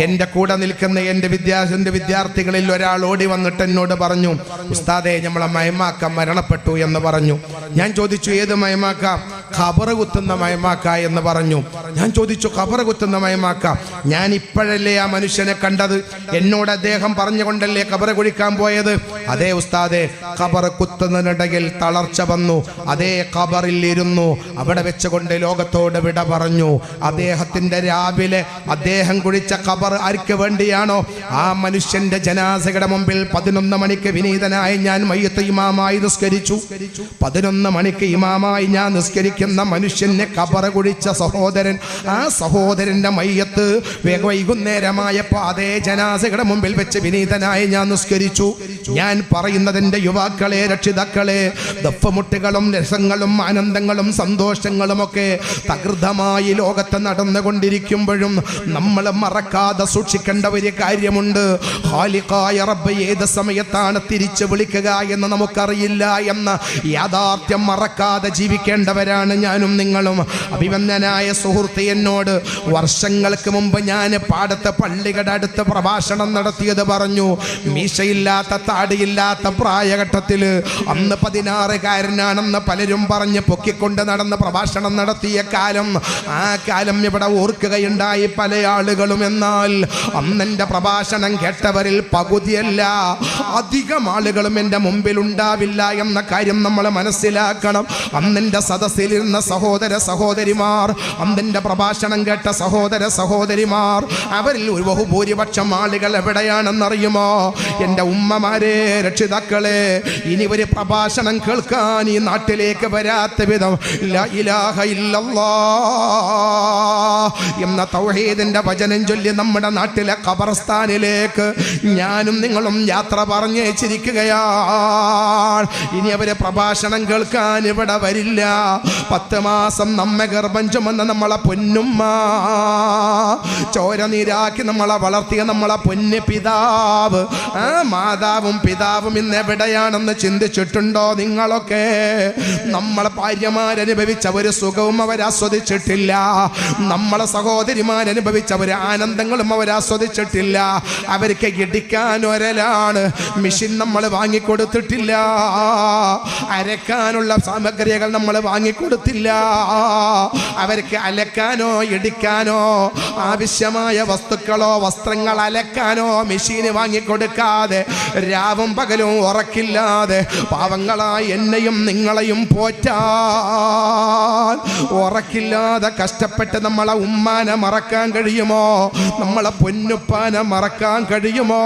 എൻ്റെ കൂടെ നിൽക്കുന്ന എൻ്റെ വിദ്യാർത്ഥികളിൽ ഒരാൾ ഓടി വന്നിട്ട് എന്നോട് പറഞ്ഞു, ഉസ്താദേ നമ്മളെ മൈമാക്ക മരണപ്പെട്ടു എന്ന് പറഞ്ഞു. ഞാൻ ചോദിച്ചു, ഏത് മൈമാക്ക? ഖബറ് കുത്തുന്ന മൈമാക്ക എന്ന് പറഞ്ഞു. ഞാൻ ചോദിച്ചു, ഖബറ് കുത്തുന്ന മൈമാക്ക? ഞാൻ ഇപ്പോഴല്ലേ ആ മനുഷ്യനെ കണ്ടത്? എന്നോട് അദ്ദേഹം പറഞ്ഞുകൊണ്ടല്ലേ ഖബറ് കുഴിക്കാൻ പോയത്? അതേ ഉസ്താദേ, ഖബറ് കുത്തുന്നതിനിടയിൽ തളർച്ച വന്നു. അതേ ഖബറിൽ ഇരുന്നു, അവിടെ വെച്ചുകൊണ്ട് ലോകത്തോട് വിട പറഞ്ഞു. അദ്ദേഹത്തിന്റെ രാവിലെ അദ്ദേഹം കുഴിച്ച ഖബർ ആർക്ക് വേണ്ടിയാണോ ആ മനുഷ്യന്റെ ജനാസയുടെ മുമ്പിൽ 11 മണിക്ക് വിനീതനായി ഞാൻ മയ്യത്ത് ഇമാമായി നിസ്കരിച്ചു. 11 മണിക്ക് ഇമാമായി ഞാൻ നിസ്കരിക്കുന്ന മനുഷ്യനെ ഖബർ കുഴിച്ച സഹോദരൻ, ആ സഹോദരന്റെ മയ്യത്ത് വൈകുന്നേരമായപ്പോൾ അതേ ജനാസയുടെ മുമ്പിൽ വെച്ച് വിനീതനായി ഞാൻ നിസ്കരിച്ചു. ഞാൻ പറയുന്നതിന്റെ യുവാക്കളെ, രക്ഷിതാക്കളെ, ദഫ്മുട്ടുകളും രസങ്ങളും ആനന്ദങ്ങളും സന്തോഷങ്ങളും ഒക്കെ തകൃതമായി ലോകത്ത് നടന്നുകൊണ്ടിരിക്കുമ്പോഴും നമ്മൾ മറക്കാതെ സൂക്ഷിക്കേണ്ട ഒരു കാര്യമുണ്ട്. ഖാലിഖായ റബ്ബ് ഏത് സമയത്താണ് തിരിച്ചു വിളിക്കുക എന്ന് നമുക്കറിയില്ല എന്ന യാഥാർത്ഥ്യം മറക്കാതെ ജീവിക്കേണ്ടവരാണ് ഞാനും നിങ്ങളും. അഭിവന്ദനായ സുഹൃത്ത് എന്നോട് വർഷങ്ങൾക്ക് മുമ്പ് ഞാൻ പാടത്ത് പള്ളികളുടെ അടുത്ത് പ്രഭാഷണം നടത്തിയത് പറഞ്ഞു. മീശയില്ലാത്ത താടിയില്ലാത്ത പ്രായഘട്ടത്തിൽ അന്ന് 16കാരനാണെന്ന് പലരും പറഞ്ഞ് പൊക്കിക്കൊണ്ട് നടന്ന് പ്രഭാഷണം നടത്തിയ കാലം, ആ കാലം ഇവിടെ ഓർക്കുകയുണ്ടായി പല ആളുകളും. എന്നാൽ അന്നെൻ്റെ പ്രഭാഷണം കേട്ടവരിൽ പകുതിയല്ല, അധികം ആളുകളും എൻ്റെ മുമ്പിൽ ഉണ്ടാവില്ല എന്ന കാര്യം നമ്മൾ മനസ്സിലാക്കണം. അന്നെൻ്റെ സദസ്സിലിരുന്ന സഹോദര സഹോദരിമാർ, അന്നെൻ്റെ പ്രഭാഷണം കേട്ട സഹോദര സഹോദരിമാർ, അവരിൽ ഒരു ബഹുഭൂരിപക്ഷം ആളുകൾ എവിടെയാണെന്നറിയുമോ? എൻ്റെ ഉമ്മമാരെ, രക്ഷിതാക്കളെ, ഇനി ഒരു പ്രഭാഷണം കേൾക്കാൻ ഈ നാട്ടിലേക്ക് വരാത്ത വിധം ലാ ഇലാഹ ഇല്ലല്ലാഹ് എന്ന തൗഹീദിന്റെ വചനം ചൊല്ലി നമ്മുടെ നാട്ടിലെ ഖബർസ്ഥാനിലേക്ക് ഞാനും നിങ്ങളും യാത്ര പറഞ്ഞേച്ചിരിക്കുകയാണ്. ഇനി അവരെ പ്രഭാഷണം കേൾക്കാൻ ഇവിടെ വരില്ല. 10 മാസം നമ്മെ ഗർഭം ചുമന്ന നമ്മളെ പൊന്നുമ്മ, ചോര നീരാക്കി നമ്മളെ വളർത്തിയ നമ്മളെ പൊന്ന് പിതാവ്, ആ മാതാവും പിതാവും ഇന്ന് എവിടെയാണെന്ന് ചിന്തിച്ചിട്ടുണ്ടോ നിങ്ങളൊക്കെ? നമ്മളെ ഭാര്യമാരനുഭവിച്ച ഒരു സുഖവും അവരാസ്വദിച്ചിട്ടില്ല. നമ്മളെ സഹോദരിമാരനുഭവിച്ച ഒരു ആനന്ദങ്ങളും അവരാസ്വദിച്ചിട്ടില്ല. അവർക്ക് ഇടിക്കാൻ ഒരലാണ്, മെഷീൻ നമ്മൾ വാങ്ങിക്കൊടുത്തിട്ടില്ല. അരക്കാനുള്ള സാമഗ്രികൾ നമ്മൾ വാങ്ങിക്കൊടുത്തില്ല. അവർക്ക് അലക്കാനോ ഇടിക്കാനോ ആവശ്യമായ വസ്തുക്കളോ വസ്ത്രങ്ങൾ അലക്കാനോ മെഷീന് വാങ്ങിക്കൊടുക്കാതെ രാവും പകലും ഉറക്കില്ലാതെ പാവങ്ങളായി എന്നെയും നിങ്ങളെയും പോറ്റാൻ ഉറക്കില്ലാതെ കഷ്ടപ്പെട്ട് നമ്മളെ ഉമ്മാനെ മറക്കാൻ കഴിയുമോ? നമ്മളെ പൊന്നുപ്പാനെ മറക്കാൻ കഴിയുമോ?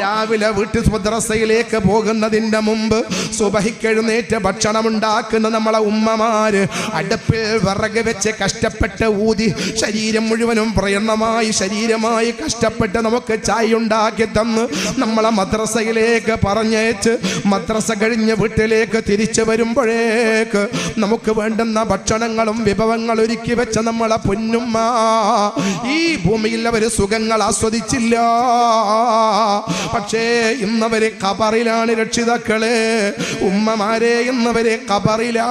രാവിലെ വീട്ടിൽ മദ്രസയിലേക്ക് പോകുന്നതിൻ്റെ മുമ്പ് സുബഹിക്കെഴുന്നേറ്റ് ഭക്ഷണം ഉണ്ടാക്കുന്ന നമ്മളെ ഉമ്മമാര് അടുപ്പിൽ വിറക് വെച്ച് കഷ്ടപ്പെട്ട് ഊതി ശരീരം മുഴുവനും പ്രയണമായി ശരീരമായി കഷ്ടപ്പെട്ട് നമുക്ക് ചായ ഉണ്ടാക്കി തന്ന് നമ്മളെ മദ്രസയിലേക്ക് പറഞ്ഞേച്ച് മദ്രസ കഴിഞ്ഞ് വീട്ടിലേക്ക് തിരിച്ചു വരുമ്പോഴേക്ക് നമുക്ക് വേണ്ടുന്ന ഭക്ഷണങ്ങളും വിഭവങ്ങൾ ഒരുക്കി വെച്ച നമ്മളെ പൊന്നുമ്മ ഈ ഭൂമിയിൽ അവർ സുഖങ്ങൾ ആസ്വദിച്ചില്ല. പക്ഷേ ഇന്നവരെ ഖബറിലാണ് രക്ഷിതാക്കളെ, ഉമ്മമാരെ, ഇന്നവരെ ഖബറിലാ.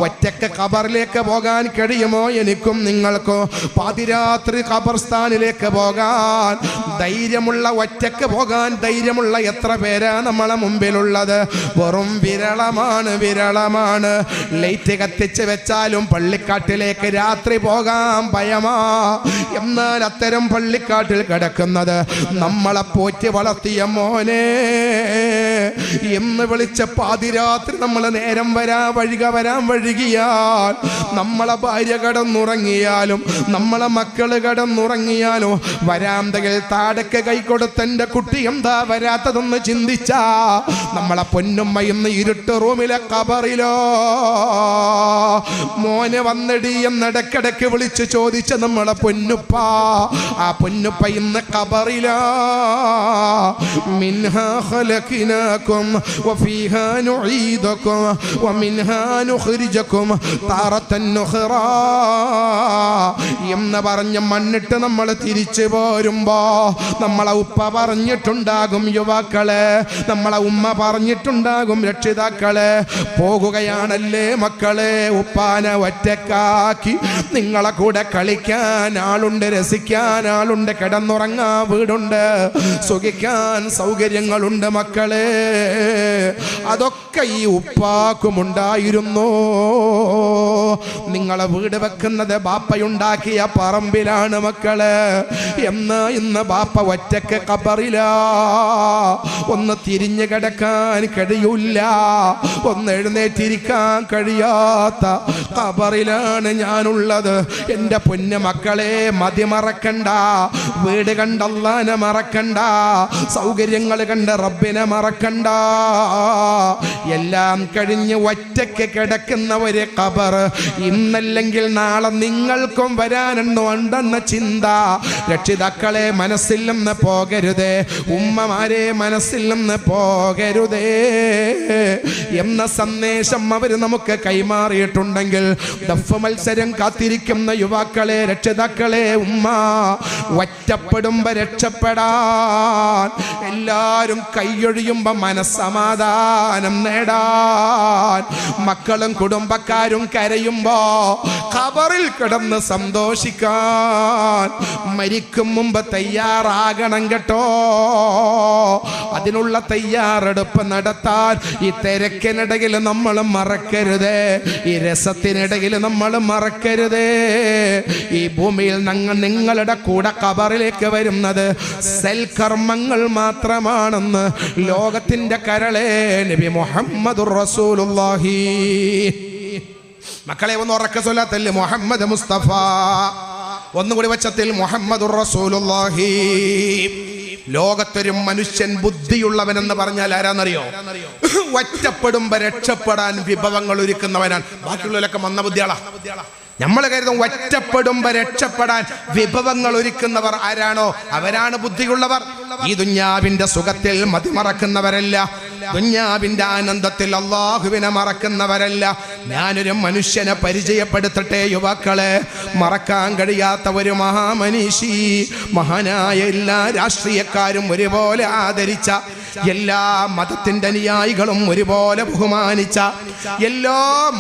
ഒറ്റക്ക് ഖബറിലേക്ക് പോകാൻ കഴിയുമോ എനിക്കും നിങ്ങൾക്കോ? പാതിരാത്രി ഖബർസ്ഥാനിലേക്ക് പോകാൻ ധൈര്യമുള്ള, ഒറ്റക്ക് പോകാൻ ധൈര്യമുള്ള എത്ര പേരാ നമ്മളെ മുമ്പിലുള്ളത്? വെറും വിരളമാണ്, വിരളമാണ്. ലൈറ്റ് കത്തിച്ച് വെച്ചാലും പള്ളിക്കാട്ടിലേക്ക് രാത്രി പോകാൻ ഭയമാ. എന്നാൽ അത്തരം പള്ളിക്കാട്ടിൽ കിടക്കുന്നത് നമ്മളെ പോറ്റി വളർത്തിയ മോനെ എന്ന് വിളിച്ച പാതിരാത്രി നമ്മൾ നേരം വരാൻ വഴുകിയാൽ, നമ്മളെ ഭാര്യ കടന്നുറങ്ങിയാലും നമ്മളെ മക്കള് കടന്നുറങ്ങിയാലും വരാന്തകൾ താടക്ക് കൈ കൊടുത്തെൻ്റെ കുട്ടി എന്താ വരാത്തതെന്ന് ചിന്തിച്ചാ നമ്മളെ പൊന്നുമ്മ ഇന്ന് ഇരുട്ട് റൂമിലെ ഖബറിലോ മോനെ വന്നടി എന്നിടക്കിടക്ക് വിളിച്ച് ചോദിച്ച നമ്മളെ പൊന്നുപ്പ, ആ പൊന്നുപ്പ ഇന്ന് ഖബറിലാ. മിൻഹാ ഖലഖനാകും വഫീഹാ നുഈദുകും വമിൻഹാ നുഖ്രിജുകും താറത്തൻ നുഖ്റാ എന്ന് പറഞ്ഞ് മണ്ണിട്ട് നമ്മൾ തിരിച്ചു പോരുമ്പോ നമ്മളെ ഉപ്പ പറഞ്ഞിട്ടുണ്ടാകും യുവാക്കളെ, നമ്മളെ ഉമ്മ പറഞ്ഞിട്ടുണ്ടാകും രക്ഷിതാക്കളെ, പോകുകയാണല്ലേ മക്കളെ, ഉപ്പാനെ ഒറ്റക്കാക്കി നിങ്ങളെ കൂടെ കളിക്കാൻ കളിക്കാൻ ആളുണ്ട്, രസിക്കാൻ ആളുണ്ട്, കിടന്നുറങ്ങാൻ വീടുണ്ട്, സുഖിക്കാൻ സൗകര്യങ്ങളുണ്ട് മക്കളെ. അതൊക്കെ ഈ ഉപ്പാക്കുമുണ്ടായിരുന്നു. നിങ്ങളെ വീട് വെക്കുന്നത് ബാപ്പയുണ്ടാക്കിയ പറമ്പിലാണ് മക്കള്. ഇന്ന് ബാപ്പ ഒറ്റക്ക് ഖബറിലാ. ഒന്ന് തിരിഞ്ഞു കിടക്കാൻ കഴിയൂല, ഒന്ന് എഴുന്നേറ്റിരിക്കാൻ കഴിയാത്ത ഖബറിലാണ് ഞാനുള്ളത്. എൻ്റെ പൊന്നു മക്കളെ, മതി മറക്കണ്ട. വീട് കണ്ട് അല്ലാഹനെ മറക്കണ്ട, സൗകര്യങ്ങൾ കണ്ട് റബ്ബിനെ മറക്കണ്ട. എല്ലാം കഴിഞ്ഞ് ഒറ്റയ്ക്ക് കിടക്കുന്ന ഒരു ഖബർ ഇന്നല്ലെങ്കിൽ നാളെ നിങ്ങൾക്കും വരാനുണ്ടെന്ന ചിന്ത രക്ഷിതാക്കളെ മനസ്സിൽ നിന്ന് പോകരുതേ, ഉമ്മമാരെ മനസ്സിൽ നിന്ന് പോകരുതേ എന്ന സന്ദേശം അവർ നമുക്ക് കൈമാറിയിട്ടുണ്ടെങ്കിൽ, ദഫ് മത്സരം കാത്തിരിക്കുന്ന യുവാക്കളെ, രക്ഷിതാക്കളെ, ഉമ്മ ഒറ്റപ്പെടുമ്പോ രക്ഷപ്പെടാൻ, എല്ലാവരും കൈയൊഴിയുമ്പോ മനസ്സമാധാനം നേടാൻ, മക്കളും കുടുംബക്കാരും കരയുമ്പോ ഖബറിൽ കിടന്ന് സന്തോഷിക്കാൻ മരിക്കും മുമ്പ് തയ്യാറാകണം കേട്ടോ. അതിനുള്ള തയ്യാറെടുപ്പ് നടത്താൻ ഈ തിരക്കിനിടയിൽ നമ്മൾ മറക്കരുതേ, ഈ രസത്തിനിടയിൽ നമ്മൾ മറക്കരുതേ. ഈ ഭൂമിയിൽ നിങ്ങളുടെ കൂടെ ഖബറിലേക്ക് വരുന്നത് സൽക്കർമ്മങ്ങൾ മാത്രമാണെന്ന് ലോകത്തിന്റെ കരളെ നബി മുഹമ്മദുർ റസൂലുള്ളാഹി. മക്കളെ ഒന്ന് ഉറക്കെ സ്വലാത്തല്ലേ മുഹമ്മദ് മുസ്തഫ. ഒന്നുകൂടി വച്ചത്തിൽ മുഹമ്മദുർ റസൂലുള്ളാഹി. ലോകത്തൊരു മനുഷ്യൻ ബുദ്ധിയുള്ളവനെന്ന് പറഞ്ഞാൽ ആരാന്നറിയോ? ഒറ്റപ്പെടുമ്പോ രക്ഷപ്പെടാൻ വിഭവങ്ങൾ ഒരുക്കുന്നവനാണ്. ബാക്കിയുള്ളവരൊക്കെ മന്ന ബുദ്ധിയാളാ. നമ്മൾ കരുതും ഒറ്റപ്പെടുമ്പോ രക്ഷപ്പെടാൻ വിഭവങ്ങൾ ഒരുക്കുന്നവർ ആരാണോ അവരാണ് ബുദ്ധിയുള്ളവർ. ഈ ദുന്യാവിന്റെ സുഖത്തിൽ മതിമറക്കുന്നവരല്ല, ദുന്യാവിന്റെ ആനന്ദത്തിൽ അള്ളാഹുവിനെ മറക്കുന്നവരല്ല. ഞാനൊരു മനുഷ്യനെ പരിചയപ്പെടുത്തട്ടെ യുവാക്കളെ. മറക്കാൻ കഴിയാത്ത ഒരു മഹാമനീഷി, മഹാനായ എല്ലാ രാഷ്ട്രീയക്കാരും ഒരുപോലെ ആദരിച്ച, എല്ലാ മതത്തിന്റെ അനുയായികളും ഒരുപോലെ ബഹുമാനിച്ച, എല്ലാ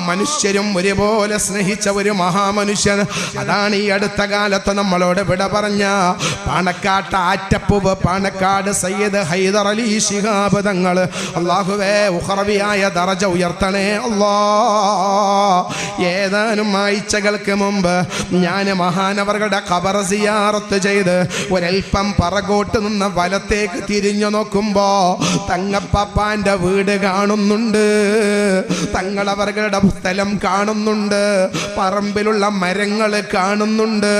മനുഷ്യരും ഒരുപോലെ സ്നേഹിച്ച ഒരു മഹാമനുഷ്യൻ. അതാണ് ഈ അടുത്ത കാലത്ത് നമ്മളോട് വിട പറഞ്ഞ പാണക്കാട്ട് ആറ്റപ്പൂവ് പാണക്കാട് സയ്യിദ് ഹൈദർ അലി ശിഹാബ് തങ്ങൾ. അല്ലാഹുവേ ഉഖറവിയായ ദറജ ഉയർത്തണേ അല്ലാ. ഏതാനും ആഴ്ചകൾക്ക് മുമ്പ് ഞാൻ മഹാനവറുടെ ഖബർ സിയാറത്ത് ചെയ്ത് ഒരൽപ്പം പറകോട്ട് നിന്ന് വലത്തേക്ക് തിരിഞ്ഞു നോക്കുമ്പോ തങ്ങപ്പാപ്പാന്റെ വീട് കാണുന്നുണ്ട്, തങ്ങളവരുടെ സ്ഥലം കാണുന്നുണ്ട്, പറമ്പിലുള്ള മരങ്ങൾ കാണുന്നുണ്ട്.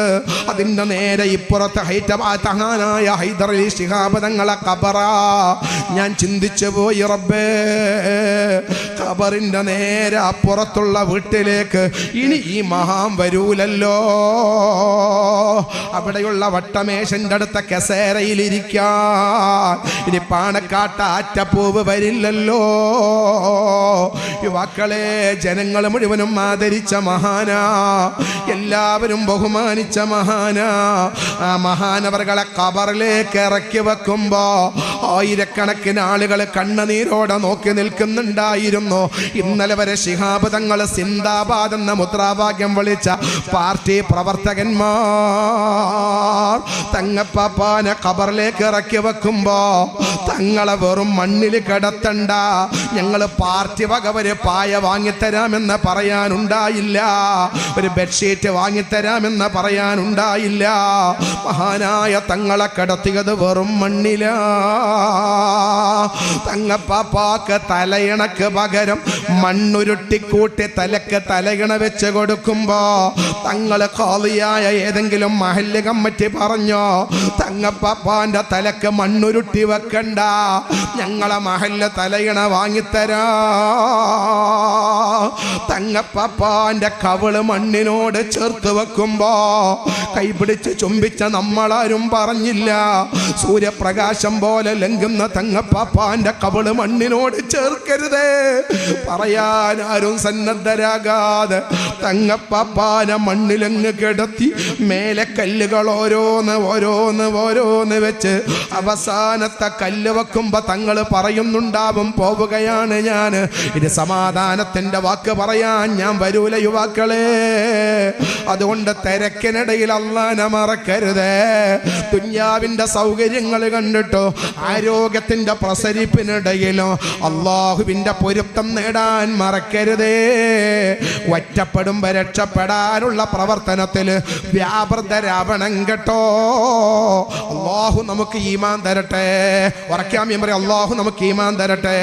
അതിന്റെ നേരെ ഇപ്പുറത്ത് ഹൈദരായ ഹൈദർ അലി ശിഹാബ് തങ്ങളെ ഖബറാ. ഞാൻ ചിന്തിച്ചു പോയി, റബ്ബേ, ഖബറിന്റെ നേരെ അപ്പുറത്തുള്ള വീട്ടിലേക്ക് ഇനി ഈ മഹാൻ വരൂലല്ലോ. അവിടെയുള്ള വട്ടമേശന്റെ അടുത്ത കസേരയിലിരിക്കാൻ ഇനി പാണക്കാട്ട് ആറ്റപ്പൂവ് വരില്ലല്ലോ. യുവാക്കളെ, ജനങ്ങൾ മുഴുവനും ആദരിച്ച മഹാനാ, എല്ലാവരും ബഹുമാനിച്ച മഹാനാ. ആ മഹാനവറുകളെ ഖബറിലേക്ക് ഇറക്കി വെക്കുമ്പോ ആയിരക്കണക്കിന് ആളുകൾ കണ്ണുനീരോടെ നോക്കി നിൽക്കുന്നുണ്ടായിരുന്നു. ഇന്നലെ വരെ ശിഹാബ് തങ്ങൾ സിന്ദാബാദ് എന്ന മുദ്രാവാക്യം വിളിച്ച പാർട്ടി പ്രവർത്തകന്മാർ തങ്ങപ്പാപ്പാനെ ഖബറിലേക്ക് ഇറക്കി വെക്കുമ്പോ തങ്ങളെ വെറും മണ്ണിൽ കിടത്തണ്ട, ഞങ്ങൾ പാർട്ടി വക ഒരു പായ വാങ്ങിത്തരാമെന്ന് പറയാനുണ്ടായില്ല, ഒരു ബെഡ്ഷീറ്റ് വാങ്ങിത്തരാമെന്ന് പറയാനുണ്ടായില്ല. മഹാനായ തങ്ങളെ കിടത്തിയത് വെറും മണ്ണില. തങ്ങപ്പാപ്പാക്ക് തലയിണക്ക് പകരം മണ്ണുരുട്ടിക്കൂട്ടി തലക്ക് തലയിണ വെച്ച് കൊടുക്കുമ്പോ തങ്ങള് ഖാദിയായ ഏതെങ്കിലും മഹല്ല് കമ്മിറ്റി പറഞ്ഞോ, തങ്ങപ്പാപ്പാന്റെ തലക്ക് മണ്ണുരുട്ടി വെക്കണ്ട, ഞങ്ങളെ മഹല്ല് തലയിണ വാങ്ങിത്തരാ. തങ്ങപ്പാപ്പാന്റെ കവിള് മണ്ണിനോട് ചേർത്ത് വെക്കുമ്പോ കൈപിടിച്ച് ചുംബിച്ച നമ്മളാരും പറഞ്ഞില്ല. സൂര്യപ്രകാശം പോലെ ലംഘുന്ന തങ്ങപ്പാപ്പാന്റെ കവിള് മണ്ണിനോട് ചേർക്കരുതേ പറയാൻ ആരും സന്നദ്ധരാകാതെ തങ്ങപ്പാപ്പാനെ മണ്ണിലങ്ങ് കിടത്തി മേലെ കല്ലുകൾ ഓരോന്ന് വെച്ച് അവസാനത്തെ കല്ല് വെക്കുമ്പോ തങ്ങൾ പറയുന്നുണ്ടാവും, പോവുകയാണ് ഉടമയാണ് ഞാൻ. ഇത് സമാധാനത്തിന്റെ വാക്ക് പറയാൻ ഞാൻ വരൂല യുവാക്കളെ. അതുകൊണ്ട് തിരക്കിനിടയിൽ അല്ലാഹനെ മറക്കരുത്. ദുനിയാവിന്റെ സൗകര്യങ്ങൾ കണ്ടിട്ടോ ആരോഗ്യത്തിന്റെ പ്രസരിപ്പിനിടയിലോ അല്ലാഹുവിന്റെ പൊരുത്തം നേടാൻ മറക്കരുതേ. ഒറ്റപ്പെടുമ്പോ രക്ഷപ്പെടാനുള്ള പ്രവർത്തനത്തിൽ വ്യാപൃതരാവണം കേട്ടോ. അല്ലാഹു നമുക്ക് ഈമാൻ തരട്ടെ. ഉറക്കാൻ പറയും, അല്ലാഹു നമുക്ക് ഈമാൻ തരട്ടെ.